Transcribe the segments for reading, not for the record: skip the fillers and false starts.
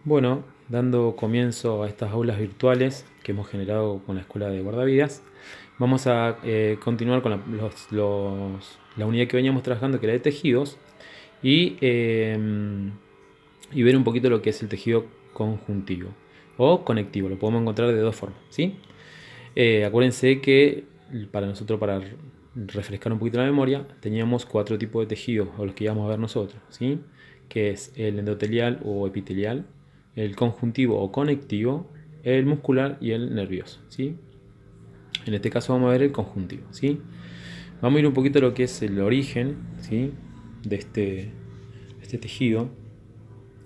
Bueno, dando comienzo a estas aulas virtuales que hemos generado con la Escuela de Guardavidas, vamos a continuar con la unidad que veníamos trabajando, que era de tejidos, y, eh, y ver un poquito lo que es el tejido conjuntivo o conectivo. Lo podemos encontrar de dos formas, ¿sí? Acuérdense que para refrescar un poquito la memoria, teníamos cuatro tipos de tejidos, o los que íbamos a ver nosotros, ¿sí? Que es el endotelial o epitelial, el conjuntivo o conectivo, el muscular y el nervioso, ¿sí? En este caso vamos a ver el conjuntivo, ¿sí? Vamos a ir un poquito a lo que es el origen, ¿sí? de este tejido.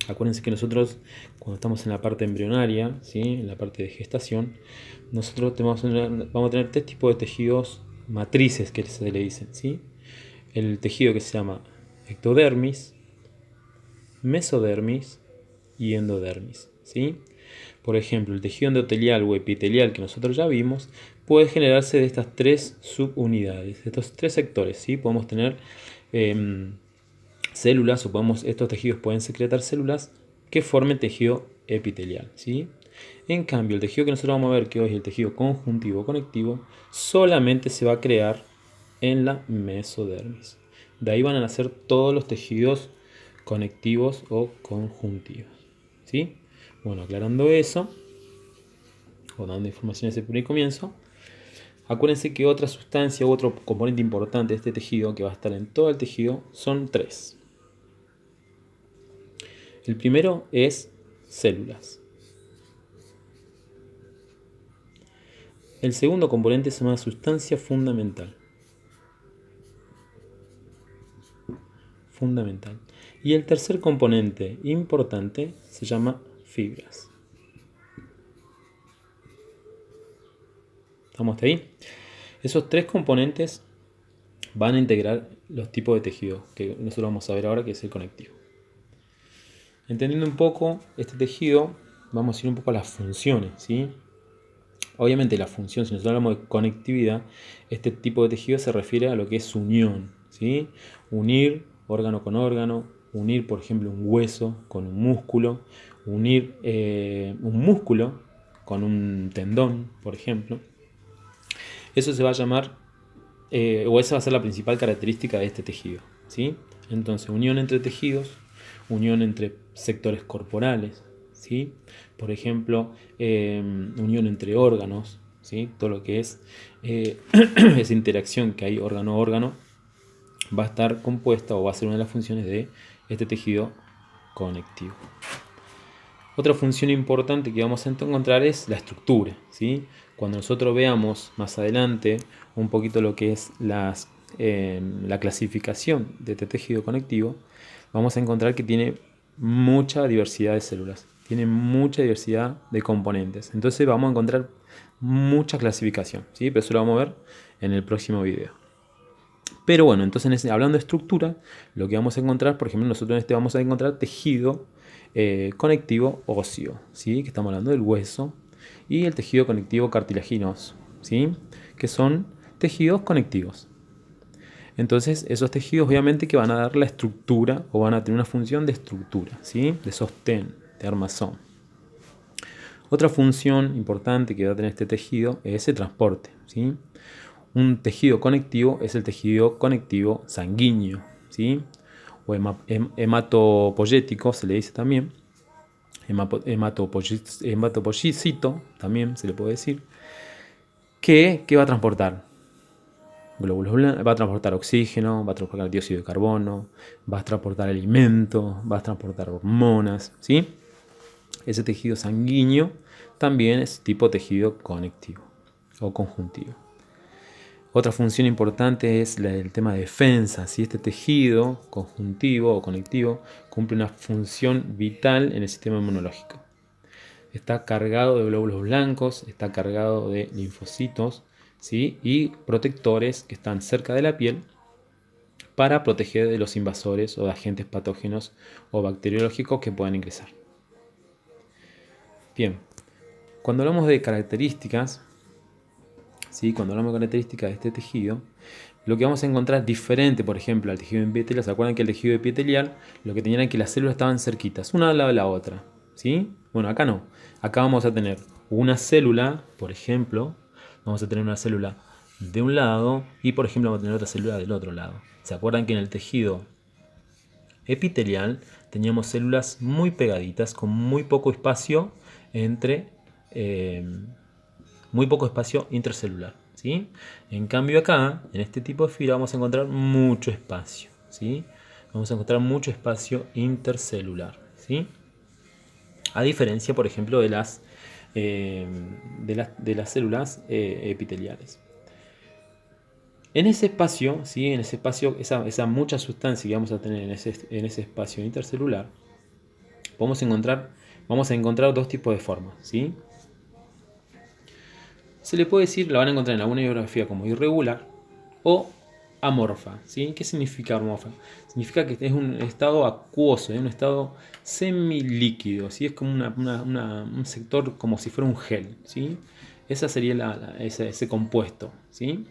Acuérdense que nosotros, cuando estamos en la parte embrionaria, ¿sí? En la parte de gestación, nosotros vamos a tener tres tipos de tejidos matrices que se le dicen, ¿sí? El tejido que se llama ectodermis, mesodermis y endodermis, ¿sí? Por ejemplo, el tejido endotelial o epitelial que nosotros ya vimos puede generarse de estas tres subunidades, de estos tres sectores, ¿sí? Podemos tener células estos tejidos pueden secretar células que formen tejido epitelial, ¿sí? En cambio, el tejido que nosotros vamos a ver, que hoy es el tejido conjuntivo conectivo, solamente se va a crear en la mesodermis. De ahí van a nacer todos los tejidos conectivos o conjuntivos, ¿sí? Bueno, aclarando eso, o dando información a ese primer comienzo, acuérdense que otra sustancia u otro componente importante de este tejido, que va a estar en todo el tejido, son tres. El primero es células. El segundo componente se llama sustancia fundamental. Fundamental. Y el tercer componente importante se llama fibras. ¿Estamos hasta ahí? Esos tres componentes van a integrar los tipos de tejido que nosotros vamos a ver ahora, que es el conectivo. Entendiendo un poco este tejido, vamos a ir un poco a las funciones, ¿sí? Obviamente la función, si nosotros hablamos de conectividad, este tipo de tejido se refiere a lo que es unión, ¿sí? Unir órgano con órgano, unir por ejemplo un hueso con un músculo, unir un músculo con un tendón, por ejemplo. Eso se va a llamar, o esa va a ser la principal característica de este tejido, ¿sí? Entonces, unión entre tejidos, unión entre sectores corporales, ¿sí? Por ejemplo, unión entre órganos, ¿sí? Todo lo que es esa interacción que hay órgano a órgano va a estar compuesta o va a ser una de las funciones de este tejido conectivo. Otra función importante que vamos a encontrar es la estructura, ¿sí? Cuando nosotros veamos más adelante un poquito lo que es la clasificación de este tejido conectivo, vamos a encontrar que tiene mucha diversidad de células, tiene mucha diversidad de componentes. Entonces vamos a encontrar mucha clasificación, ¿sí? Pero eso lo vamos a ver en el próximo video. Pero bueno, entonces hablando de estructura, lo que vamos a encontrar, por ejemplo, nosotros en este vamos a encontrar tejido conectivo óseo, ¿sí? Que estamos hablando del hueso, y el tejido conectivo cartilaginoso, ¿sí? Que son tejidos conectivos. Entonces esos tejidos obviamente que van a dar la estructura o van a tener una función de estructura, ¿sí? De sostén, de armazón. Otra función importante que va a tener este tejido es el transporte, ¿sí? Un tejido conectivo es el tejido conectivo sanguíneo, ¿sí? O hematopoyético se le dice también. Hematopoyécito también se le puede decir. ¿Qué va a transportar? Glóbulos blancos, va a transportar oxígeno, va a transportar dióxido de carbono, va a transportar alimentos, va a transportar hormonas, ¿sí? Ese tejido sanguíneo también es tipo tejido conectivo o conjuntivo. Otra función importante es el tema de defensa. Si este tejido conjuntivo o conectivo cumple una función vital en el sistema inmunológico. Está cargado de glóbulos blancos, está cargado de linfocitos, ¿sí? Y protectores que están cerca de la piel para proteger de los invasores o de agentes patógenos o bacteriológicos que puedan ingresar. Bien, cuando hablamos de características, ¿sí? Cuando hablamos de características de este tejido, lo que vamos a encontrar diferente, por ejemplo, al tejido epitelial. ¿Se acuerdan que el tejido epitelial lo que tenía era que las células estaban cerquitas, una al lado de la otra? ¿sí? Bueno, acá no. Acá vamos a tener una célula, por ejemplo, vamos a tener una célula de un lado y, por ejemplo, vamos a tener otra célula del otro lado. ¿Se acuerdan que en el tejido epitelial teníamos células muy pegaditas con muy poco espacio entre eh, muy poco espacio intercelular, ¿sí? En cambio acá, en este tipo de fibra vamos a encontrar mucho espacio, ¿sí? Vamos a encontrar mucho espacio intercelular, ¿sí? A diferencia, por ejemplo, eh, de las células epiteliales. En ese espacio, ¿sí? En ese espacio, esa mucha sustancia que vamos a tener en ese espacio intercelular, vamos a encontrar dos tipos de formas, ¿sí? Se le puede decir, la van a encontrar en alguna bibliografía como irregular o amorfa, ¿sí? ¿Qué significa amorfa? Significa que es un estado acuoso, un estado semilíquido, ¿sí? Es como un sector como si fuera un gel, ¿sí? Esa sería ese compuesto, ¿sí?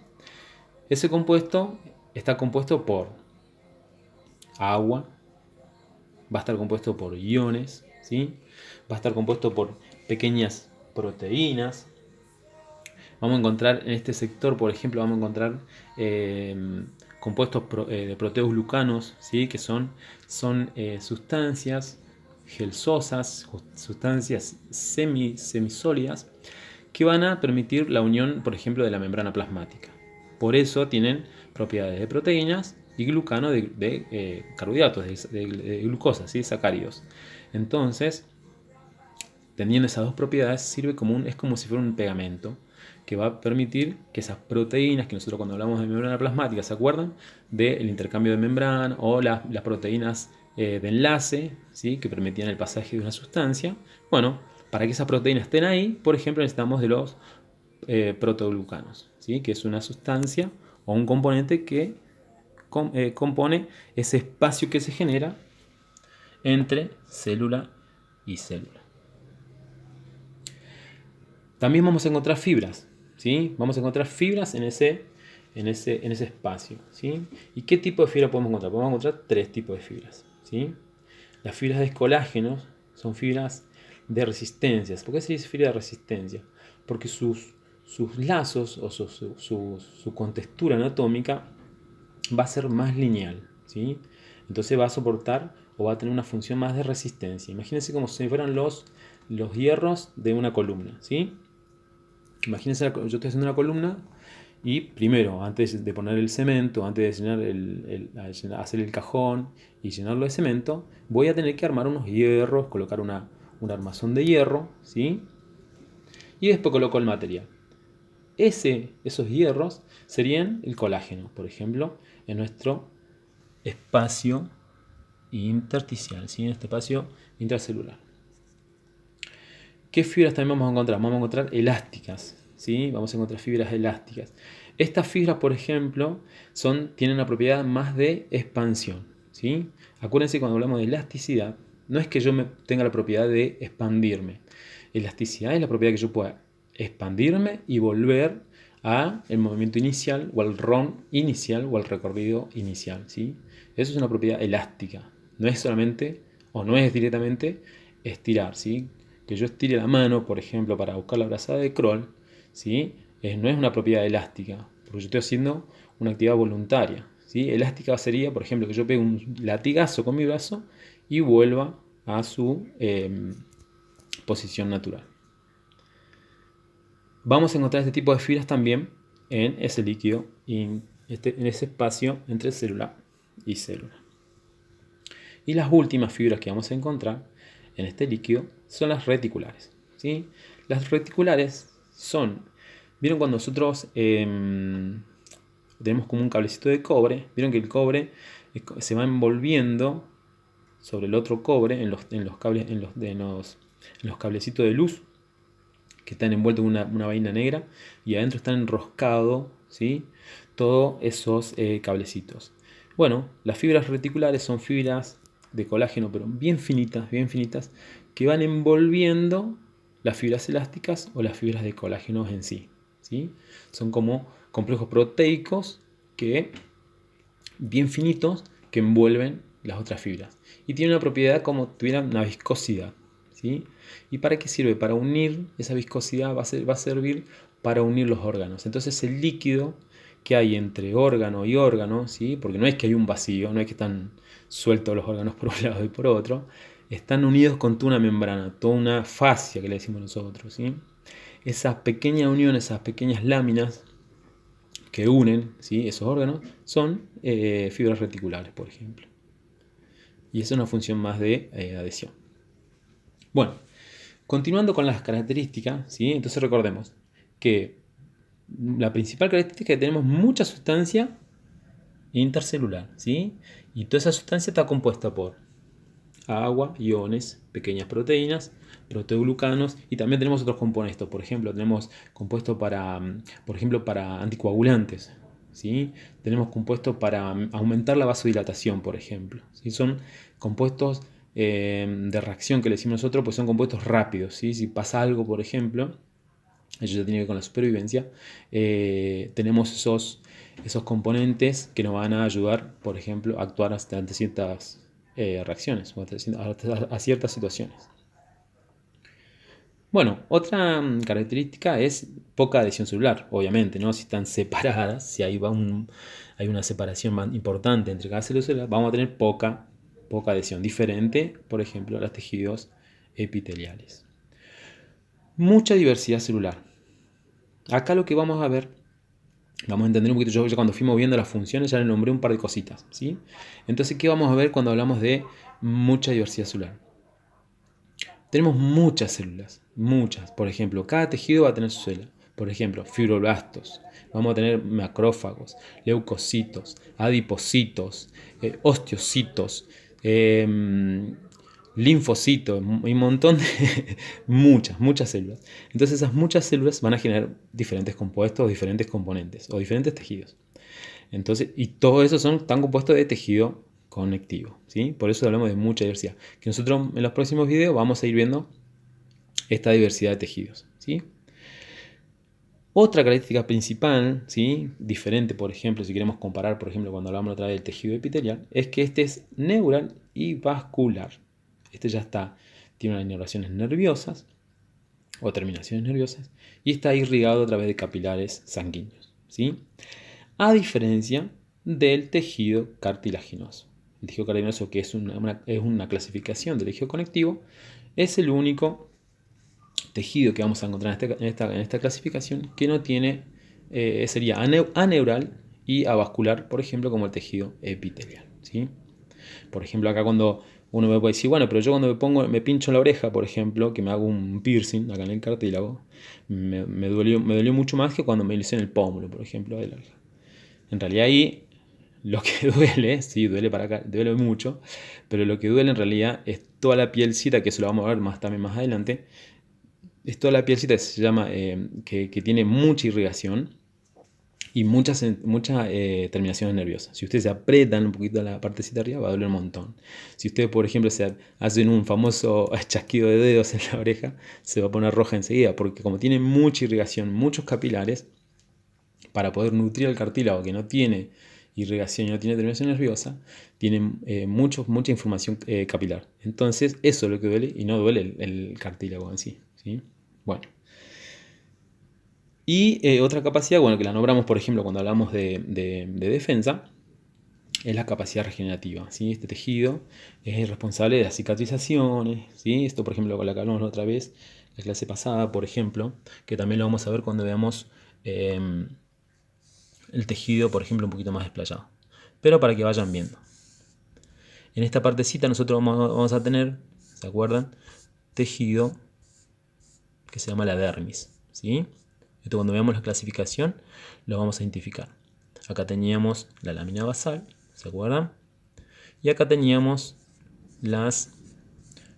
Ese compuesto está compuesto por agua, va a estar compuesto por iones, ¿sí? Va a estar compuesto por pequeñas proteínas. Vamos a encontrar en este sector, por ejemplo, vamos a encontrar compuestos de proteoglucanos, ¿sí? Que son sustancias gelsosas, sustancias semisólidas, que van a permitir la unión, por ejemplo, de la membrana plasmática. Por eso tienen propiedades de proteínas y glucano de carbohidratos, de glucosa, ¿sí? Sacáridos. Entonces, teniendo esas dos propiedades, es como si fuera un pegamento que va a permitir que esas proteínas, que nosotros cuando hablamos de membrana plasmática, ¿se acuerdan? Del intercambio de membrana o las proteínas de enlace, ¿sí? Que permitían el pasaje de una sustancia. Bueno, para que esas proteínas estén ahí, por ejemplo, necesitamos de los protoglucanos, ¿sí? Que es una sustancia o un componente que compone ese espacio que se genera entre célula y célula. También vamos a encontrar fibras, ¿sí? Vamos a encontrar fibras en ese espacio, ¿sí? ¿Y qué tipo de fibra podemos encontrar? Podemos encontrar tres tipos de fibras, ¿sí? Las fibras de colágeno son fibras de resistencia. ¿Por qué se dice fibra de resistencia? Porque sus lazos o su contextura anatómica va a ser más lineal, ¿sí? Entonces va a soportar o va a tener una función más de resistencia. Imagínense como si fueran los hierros de una columna, ¿sí? Imagínense, yo estoy haciendo una columna y primero, antes de poner el cemento, antes de hacer el cajón y llenarlo de cemento, voy a tener que armar unos hierros, colocar un armazón de hierro, ¿sí? Y después coloco el material. Esos hierros serían el colágeno, por ejemplo, en nuestro espacio intersticial, ¿sí? En este espacio intracelular. ¿Qué fibras también vamos a encontrar? Vamos a encontrar elásticas, ¿sí? Vamos a encontrar fibras elásticas. Estas fibras, por ejemplo, tienen una propiedad más de expansión, ¿sí? Acuérdense, cuando hablamos de elasticidad, no es que yo tenga la propiedad de expandirme. Elasticidad es la propiedad que yo pueda expandirme y volver a el movimiento inicial o al ron inicial o al recorrido inicial, ¿sí? Eso es una propiedad elástica. No es solamente o no es directamente estirar, ¿sí? Que yo estire la mano, por ejemplo, para buscar la brazada de Kroll, ¿sí? No es una propiedad elástica, porque yo estoy haciendo una actividad voluntaria, ¿sí? Elástica sería, por ejemplo, que yo pegue un latigazo con mi brazo y vuelva a su posición natural. Vamos a encontrar este tipo de fibras también en ese líquido, en ese espacio entre célula y célula. Y las últimas fibras que vamos a encontrar en este líquido son las reticulares, ¿sí? Las reticulares ¿vieron cuando nosotros tenemos como un cablecito de cobre? ¿Vieron que el cobre se va envolviendo sobre el otro cobre en los cablecitos de luz que están envueltos en una vaina negra y adentro están enroscados, ¿sí? Todos esos cablecitos. Bueno, las fibras reticulares son fibras de colágeno, pero bien finitas, que van envolviendo las fibras elásticas o las fibras de colágeno en sí, ¿sí? Son como complejos proteicos bien finitos que envuelven las otras fibras. Y tienen una propiedad como tuvieran una viscosidad, ¿sí? ¿Y para qué sirve? Para unir, esa viscosidad va a servir para unir los órganos. Entonces el líquido que hay entre órgano y órgano, ¿sí? Porque no es que hay un vacío, no es que están sueltos los órganos por un lado y por otro, están unidos con toda una membrana, toda una fascia que le decimos nosotros, ¿sí? Esas pequeñas uniones, esas pequeñas láminas que unen, ¿sí?, esos órganos son fibras reticulares, por ejemplo. Y esa es una función más de adhesión. Bueno, continuando con las características, ¿sí? Entonces recordemos que la principal característica es que tenemos mucha sustancia intercelular, ¿sí? Y toda esa sustancia está compuesta por agua, iones, pequeñas proteínas, proteoglucanos, y también tenemos otros compuestos. Por ejemplo, tenemos compuestos para anticoagulantes, ¿sí? Tenemos compuestos para aumentar la vasodilatación, por ejemplo, ¿sí? Son compuestos de reacción que le decimos nosotros, pues son compuestos rápidos, ¿sí? Si pasa algo, por ejemplo, eso ya tiene que ver con la supervivencia, tenemos esos componentes que nos van a ayudar, por ejemplo, a actuar ante ciertas reacciones o a ciertas situaciones. Bueno, otra característica es poca adhesión celular, obviamente, ¿no? Si están separadas, si hay una separación importante entre cada célula y célula, vamos a tener poca adhesión, diferente, por ejemplo, a los tejidos epiteliales. Mucha diversidad celular. Acá lo que vamos a ver, vamos a entender un poquito, yo ya cuando fuimos viendo las funciones ya le nombré un par de cositas, ¿sí? Entonces, ¿qué vamos a ver cuando hablamos de mucha diversidad celular? Tenemos muchas células, muchas. Por ejemplo, cada tejido va a tener su célula. Por ejemplo, fibroblastos. Vamos a tener macrófagos, leucocitos, adipocitos, osteocitos, linfocitos, y un montón de muchas células. Entonces esas muchas células van a generar diferentes compuestos, diferentes componentes o diferentes tejidos. Entonces, y todo eso están compuestos de tejido conectivo, ¿sí? Por eso hablamos de mucha diversidad. Que nosotros en los próximos videos vamos a ir viendo esta diversidad de tejidos, ¿sí? Otra característica principal, ¿sí?, diferente, por ejemplo, si queremos comparar, por ejemplo, cuando hablamos otra vez del tejido epitelial, es que este es neural y vascular. Este ya tiene unas inervaciones nerviosas o terminaciones nerviosas y está irrigado a través de capilares sanguíneos, ¿sí? A diferencia del tejido cartilaginoso. El tejido cartilaginoso, que es una clasificación del tejido conectivo, es el único tejido que vamos a encontrar en esta clasificación que no tiene, sería aneural y avascular, por ejemplo, como el tejido epitelial, ¿sí? Por ejemplo, acá cuando uno me puede decir, bueno, pero yo cuando me pincho la oreja, por ejemplo, que me hago un piercing acá en el cartílago, me dolió mucho más que cuando me lo hice en el pómulo, por ejemplo, de la oreja. En realidad ahí lo que duele, sí, duele para acá, duele mucho, pero lo que duele en realidad es toda la pielcita, que eso lo vamos a ver también más adelante, es toda la pielcita que se llama, que tiene mucha irrigación y muchas terminaciones nerviosas. Si ustedes se aprietan un poquito la partecita de arriba, va a doler un montón. Si ustedes, por ejemplo, se hacen un famoso chasquido de dedos en la oreja, se va a poner roja enseguida, porque como tiene mucha irrigación, muchos capilares, para poder nutrir al cartílago que no tiene irrigación y no tiene terminación nerviosa, tiene mucha información capilar. Entonces, eso es lo que duele y no duele el cartílago en sí, ¿sí? Bueno. Y otra capacidad, bueno, que la nombramos, por ejemplo, cuando hablamos de defensa, es la capacidad regenerativa, ¿sí? Este tejido es responsable de las cicatrizaciones, ¿sí? Esto, por ejemplo, con la que hablamos la otra vez, la clase pasada, por ejemplo, que también lo vamos a ver cuando veamos el tejido, por ejemplo, un poquito más desplayado. Pero para que vayan viendo. En esta partecita nosotros vamos a tener, ¿se acuerdan? Tejido que se llama la dermis, ¿sí? Esto cuando veamos la clasificación lo vamos a identificar. Acá teníamos la lámina basal, ¿se acuerdan? Y acá teníamos las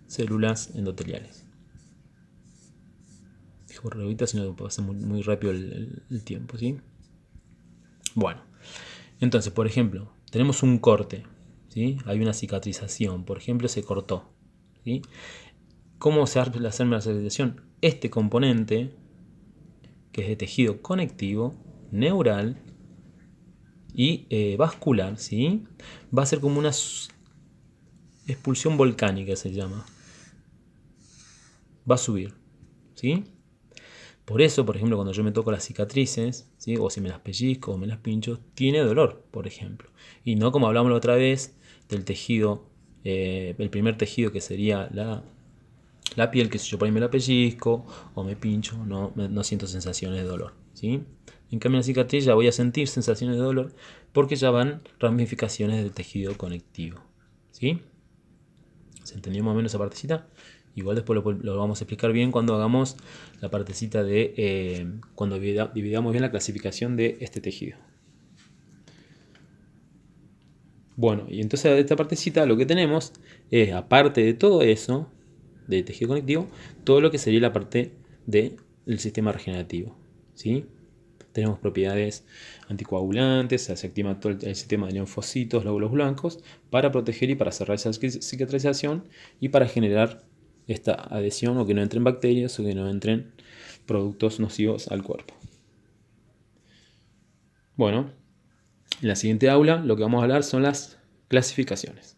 células endoteliales. Dejo revista, si no pasa muy rápido el tiempo, ¿sí? Bueno, entonces, por ejemplo, tenemos un corte, ¿sí? Hay una cicatrización, por ejemplo, se cortó, ¿sí? ¿Cómo se hace la cicatrización? Este componente, que es de tejido conectivo, neural y vascular, ¿sí?, va a ser como una expulsión volcánica, se llama. va a subir, ¿sí? Por eso, por ejemplo, cuando yo me toco las cicatrices, ¿sí? O si me las pellizco o me las pincho, tiene dolor, por ejemplo. Y no como hablamos la otra vez del tejido, el primer tejido que sería la piel, que si yo por ahí me la pellizco o me pincho, no siento sensaciones de dolor, ¿sí? En cambio en la cicatriz ya voy a sentir sensaciones de dolor porque ya van ramificaciones del tejido conectivo, ¿sí? ¿Se entendió más o menos esa partecita? Igual después lo vamos a explicar bien cuando hagamos la partecita de cuando dividamos bien la clasificación de este tejido. Bueno, y entonces de esta partecita lo que tenemos es, aparte de todo eso, de tejido conectivo, todo lo que sería la parte del sistema regenerativo, ¿sí? Tenemos propiedades anticoagulantes, se activa todo el sistema de linfocitos, glóbulos blancos, para proteger y para cerrar esa cicatrización y para generar esta adhesión o que no entren bacterias o que no entren productos nocivos al cuerpo. Bueno, en la siguiente aula lo que vamos a hablar son las clasificaciones.